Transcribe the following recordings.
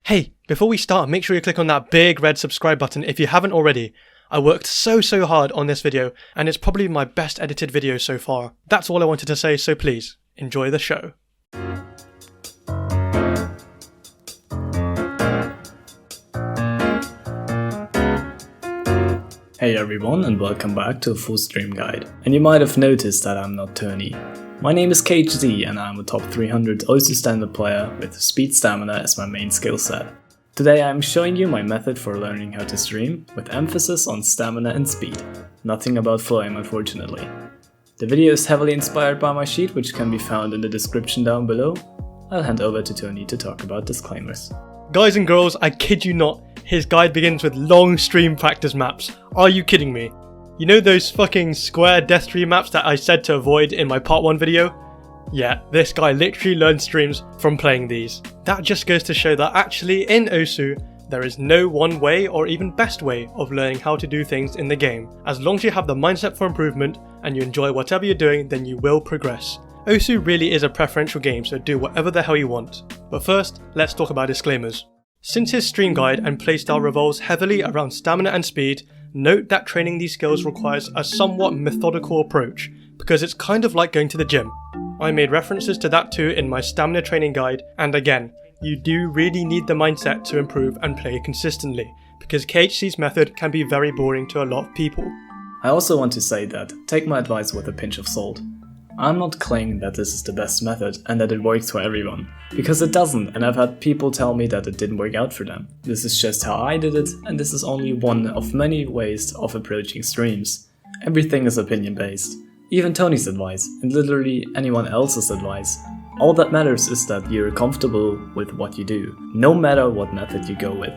Hey, before we start, make sure you click on that big red subscribe button if you haven't already. I worked so hard on this video, and it's probably my best edited video so far. That's all I wanted to say, so please, enjoy the show. Hey everyone, and welcome back to a full stream guide. And you might have noticed that I'm not Tony. My name is KHZ and I'm a top 300 OSU standard player with speed stamina as my main skill set. Today I'm showing you my method for learning how to stream, with emphasis on stamina and speed. Nothing about flowing, unfortunately. The video is heavily inspired by my sheet, which can be found in the description down below. I'll hand over to Tony to talk about disclaimers. Guys and girls, I kid you not, his guide begins with long stream practice maps. Are you kidding me? You know those fucking square deathstream maps that I said to avoid in my part 1 video? Yeah, this guy literally learned streams from playing these. That just goes to show that actually in OSU, there is no one way or even best way of learning how to do things in the game. As long as you have the mindset for improvement and you enjoy whatever you're doing, then you will progress. OSU really is a preferential game, so do whatever the hell you want. But first, let's talk about disclaimers. Since his stream guide and playstyle revolves heavily around stamina and speed, note that training these skills requires a somewhat methodical approach, because it's kind of like going to the gym. I made references to that too in my stamina training guide, and again, you do really need the mindset to improve and play consistently, because KHC's method can be very boring to a lot of people. I also want to say that take my advice with a pinch of salt. I'm not claiming that this is the best method and that it works for everyone, because it doesn't, and I've had people tell me that it didn't work out for them. This is just how I did it, and this is only one of many ways of approaching streams. Everything is opinion based. Even Tony's advice, and literally anyone else's advice. All that matters is that you're comfortable with what you do, no matter what method you go with.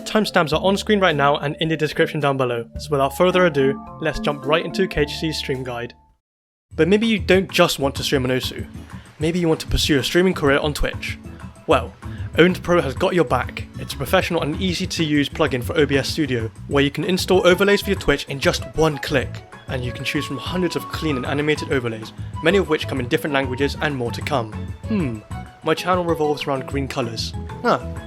Timestamps are on screen right now and in the description down below, so without further ado, let's jump right into KHC's stream guide. But maybe you don't just want to stream on OSU. Maybe you want to pursue a streaming career on Twitch. Well, Owned Pro has got your back. It's a professional and easy to use plugin for OBS Studio, where you can install overlays for your Twitch in just one click. And you can choose from hundreds of clean and animated overlays, many of which come in different languages and more to come. My channel revolves around green colours.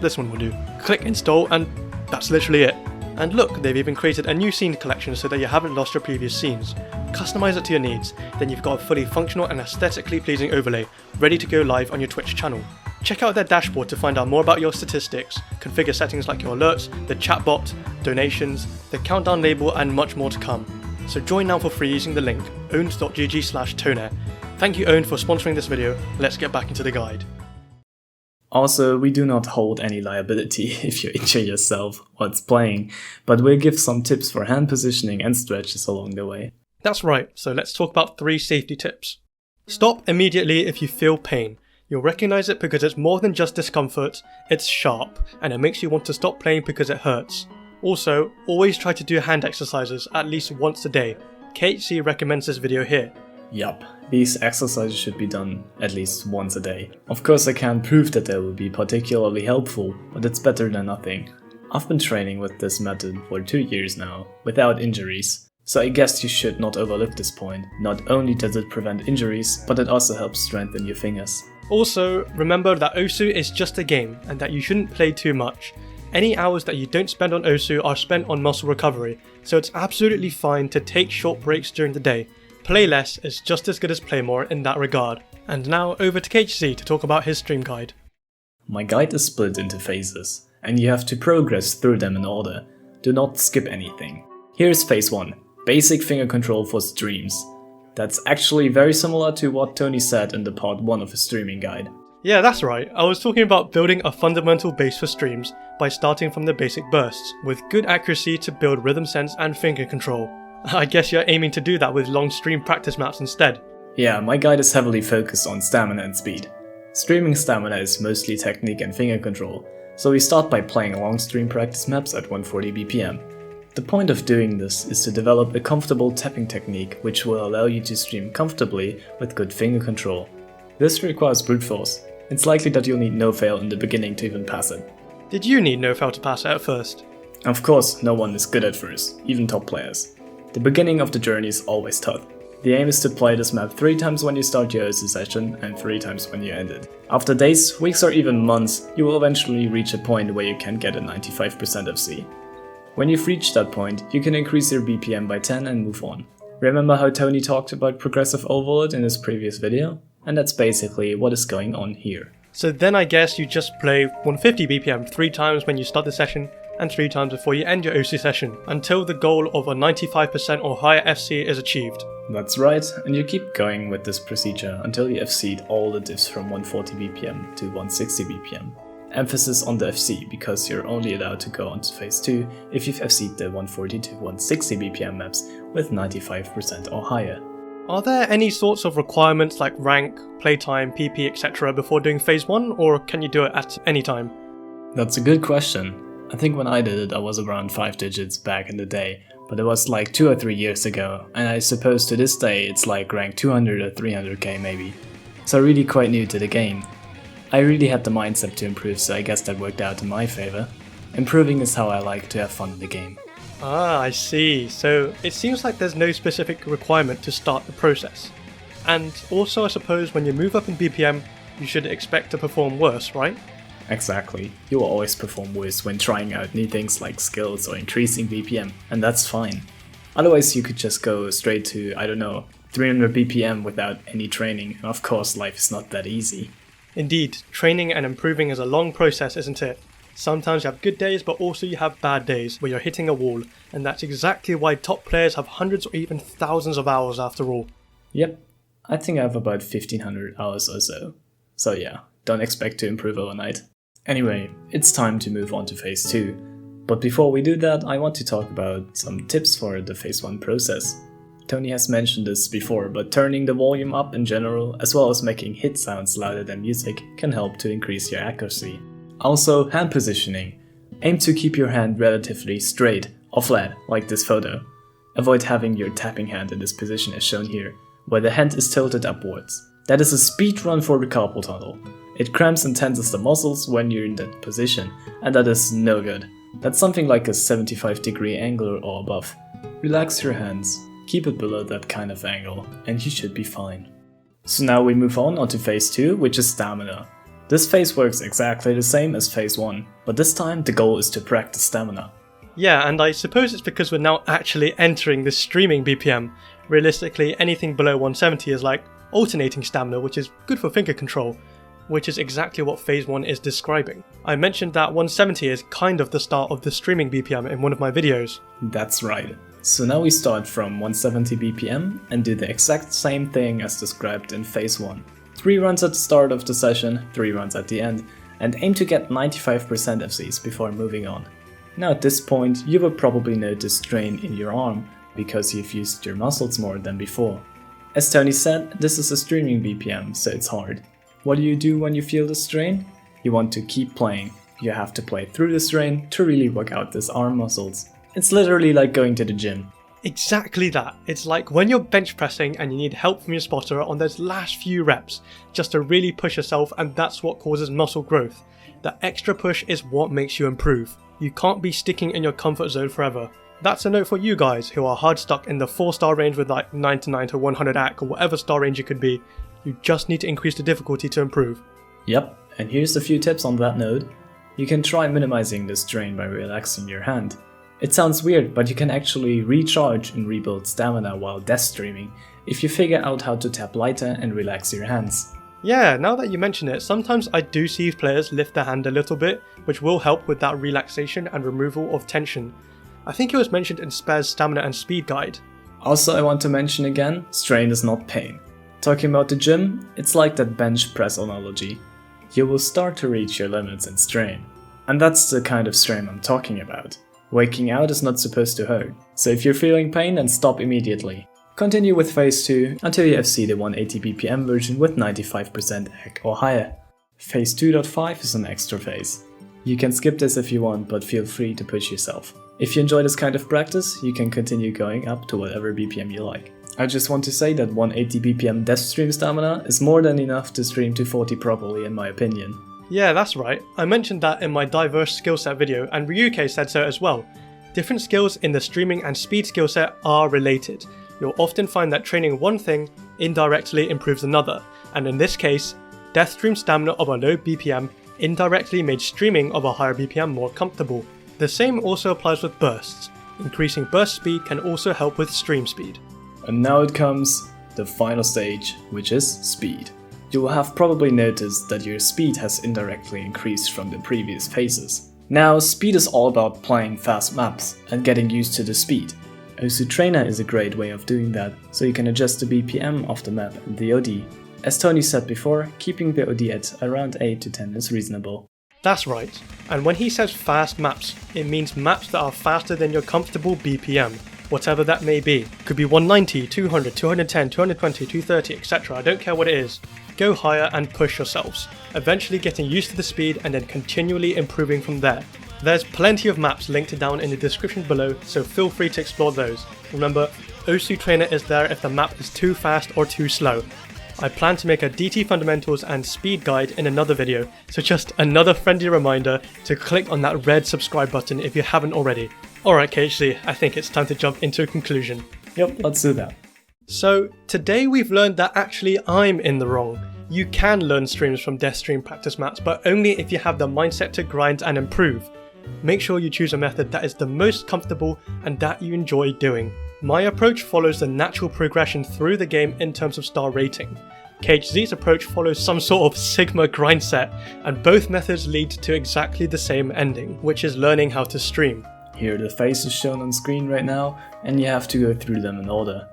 This one will do. Click install and that's literally it. And look, they've even created a new scene collection so that you haven't lost your previous scenes. Customize it to your needs, then you've got a fully functional and aesthetically pleasing overlay, ready to go live on your Twitch channel. Check out their dashboard to find out more about your statistics, configure settings like your alerts, the chatbot, donations, the countdown label and much more to come. So join now for free using the link owned.gg/toner. Thank you Owned for sponsoring this video. Let's get back into the guide. Also, we do not hold any liability if you injure yourself whilst playing, but we'll give some tips for hand positioning and stretches along the way. That's right, so let's talk about 3 safety tips. Stop immediately if you feel pain. You'll recognise it because it's more than just discomfort, it's sharp, and it makes you want to stop playing because it hurts. Also, always try to do hand exercises at least once a day. KHC recommends this video here. Yup, these exercises should be done at least once a day. Of course I can't prove that they will be particularly helpful, but it's better than nothing. I've been training with this method for 2 years now, without injuries. So I guess you should not overlook this point. Not only does it prevent injuries, but it also helps strengthen your fingers. Also, remember that OSU is just a game, and that you shouldn't play too much. Any hours that you don't spend on OSU are spent on muscle recovery, so it's absolutely fine to take short breaks during the day. Play less is just as good as play more in that regard. And now over to KHC to talk about his stream guide. My guide is split into phases, and you have to progress through them in order. Do not skip anything. Here's phase 1, basic finger control for streams. That's actually very similar to what Tony said in the part 1 of his streaming guide. Yeah, that's right. I was talking about building a fundamental base for streams by starting from the basic bursts, with good accuracy to build rhythm sense and finger control. I guess you're aiming to do that with long stream practice maps instead. Yeah, my guide is heavily focused on stamina and speed. Streaming stamina is mostly technique and finger control, so we start by playing long stream practice maps at 140 BPM. The point of doing this is to develop a comfortable tapping technique which will allow you to stream comfortably with good finger control. This requires brute force. It's likely that you'll need no fail in the beginning to even pass it. Did you need no fail to pass it at first? Of course, no one is good at first, even top players. The beginning of the journey is always tough. The aim is to play this map 3 times when you start your OC session and 3 times when you end it. After days, weeks or even months, you will eventually reach a point where you can get a 95% FC. When you've reached that point, you can increase your BPM by 10 and move on. Remember how Tony talked about progressive overload in his previous video? And that's basically what is going on here. So then I guess you just play 150 BPM 3 times when you start the session and 3 times before you end your OC session, until the goal of a 95% or higher FC is achieved. That's right, and you keep going with this procedure until you FC'd all the diffs from 140 BPM to 160 BPM. Emphasis on the FC, because you're only allowed to go on to phase 2 if you've FC'd the 140 to 160 BPM maps with 95% or higher. Are there any sorts of requirements like rank, playtime, PP, etc. before doing phase 1, or can you do it at any time? That's a good question. I think when I did it I was around 5 digits back in the day, but it was like 2 or 3 years ago, and I suppose to this day it's like rank 200 or 300k maybe. So really quite new to the game. I really had the mindset to improve, so I guess that worked out in my favor. Improving is how I like to have fun in the game. Ah, I see. So it seems like there's no specific requirement to start the process. And also I suppose when you move up in BPM, you should expect to perform worse, right? Exactly. You will always perform worse when trying out new things like skills or increasing BPM, and that's fine. Otherwise you could just go straight to, I don't know, 300 BPM without any training, and of course life is not that easy. Indeed, training and improving is a long process, isn't it? Sometimes you have good days, but also you have bad days where you're hitting a wall, and that's exactly why top players have hundreds or even thousands of hours after all. Yep, I think I have about 1500 hours or so. So yeah, don't expect to improve overnight. Anyway, it's time to move on to phase 2. But before we do that, I want to talk about some tips for the phase 1 process. Tony has mentioned this before, but turning the volume up in general, as well as making hit sounds louder than music, can help to increase your accuracy. Also, hand positioning. Aim to keep your hand relatively straight or flat, like this photo. Avoid having your tapping hand in this position as shown here, where the hand is tilted upwards. That is a speed run for the carpal tunnel. It cramps and tenses the muscles when you're in that position, and that is no good. That's something like a 75-degree angle or above. Relax your hands, keep it below that kind of angle, and you should be fine. So now we move on to phase 2, which is stamina. This phase works exactly the same as phase 1, but this time the goal is to practice stamina. Yeah, and I suppose it's because we're now actually entering the streaming BPM. Realistically, anything below 170 is like alternating stamina, which is good for finger control, which is exactly what phase 1 is describing. I mentioned that 170 is kind of the start of the streaming BPM in one of my videos. That's right. So now we start from 170 BPM and do the exact same thing as described in phase 1. 3 runs at the start of the session, 3 runs at the end, and aim to get 95% FCs before moving on. Now at this point you will probably notice strain in your arm because you've used your muscles more than before. As Tony said, this is a streaming BPM, so it's hard. What do you do when you feel the strain? You want to keep playing. You have to play through the strain to really work out these arm muscles. It's literally like going to the gym. Exactly that. It's like when you're bench pressing and you need help from your spotter on those last few reps, just to really push yourself, and that's what causes muscle growth. That extra push is what makes you improve. You can't be sticking in your comfort zone forever. That's a note for you guys who are hard stuck in the 4-star range with like 99 to 100 AC or whatever star range it could be. You just need to increase the difficulty to improve. Yep, and here's a few tips on that note. You can try minimizing the strain by relaxing your hand. It sounds weird, but you can actually recharge and rebuild stamina while death streaming if you figure out how to tap lighter and relax your hands. Yeah, now that you mention it, sometimes I do see players lift their hand a little bit, which will help with that relaxation and removal of tension. I think it was mentioned in Spaz's Stamina and Speed Guide. Also, I want to mention again, strain is not pain. Talking about the gym, it's like that bench press analogy. You will start to reach your limits in strain. And that's the kind of strain I'm talking about. Waking out is not supposed to hurt, so if you're feeling pain, then stop immediately. Continue with phase 2 until you FC the 180 BPM version with 95% AC or higher. Phase 2.5 is an extra phase. You can skip this if you want, but feel free to push yourself. If you enjoy this kind of practice, you can continue going up to whatever BPM you like. I just want to say that 180 BPM deathstream stamina is more than enough to stream to 40 properly in my opinion. Yeah, that's right. I mentioned that in my diverse skill set video, and Ryuke said so as well. Different skills in the streaming and speed skill set are related. you'll often find that training one thing indirectly improves another, and in this case, deathstream stamina of a low BPM indirectly made streaming of a higher BPM more comfortable. The same also applies with bursts. Increasing burst speed can also help with stream speed. And now it comes the final stage, which is speed. You will have probably noticed that your speed has indirectly increased from the previous phases. Now, speed is all about playing fast maps and getting used to the speed. Osu Trainer is a great way of doing that, so you can adjust the BPM of the map and the OD. As Tony said before, keeping the OD at around 8 to 10 is reasonable. That's right, and when he says fast maps, it means maps that are faster than your comfortable BPM, whatever that may be. Could be 190, 200, 210, 220, 230, etc. I don't care what it is. Go higher and push yourselves, eventually getting used to the speed and then continually improving from there. There's plenty of maps linked down in the description below, so feel free to explore those. Remember, Osu Trainer is there if the map is too fast or too slow. I plan to make a DT fundamentals and speed guide in another video, so just another friendly reminder to click on that red subscribe button if you haven't already. Alright KHC, I think it's time to jump into a conclusion. Yep, let's do that. So today we've learned that actually I'm in the wrong. You can learn streams from deathstream practice maps, but only if you have the mindset to grind and improve. Make sure you choose a method that is the most comfortable and that you enjoy doing. My approach follows the natural progression through the game in terms of star rating. KHZ's approach follows some sort of Sigma grind set, and both methods lead to exactly the same ending, which is learning how to stream. Here are the faces shown on screen right now, and you have to go through them in order.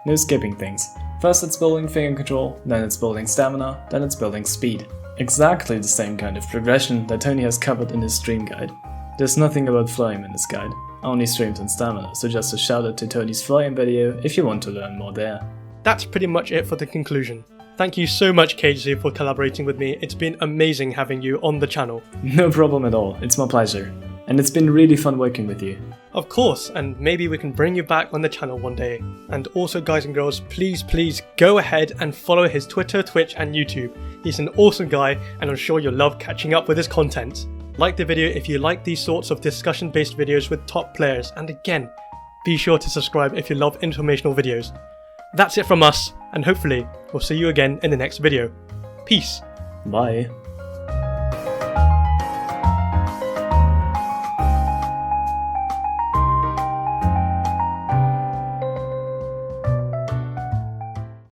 No skipping things. First it's building finger control, then it's building stamina, then it's building speed. Exactly the same kind of progression that Tony has covered in his stream guide. There's nothing about flame in this guide, only streams and stamina, so just a shout out to Tony's flame video if you want to learn more there. That's pretty much it for the conclusion. Thank you so much KHZ for collaborating with me, it's been amazing having you on the channel. No problem at all, it's my pleasure. And it's been really fun working with you. Of course, and maybe we can bring you back on the channel one day. And also guys and girls, please go ahead and follow his Twitter, Twitch and YouTube. He's an awesome guy and I'm sure you'll love catching up with his content. Like the video if you like these sorts of discussion based videos with top players, and again, be sure to subscribe if you love informational videos. That's it from us, and hopefully we'll see you again in the next video. Peace. Bye.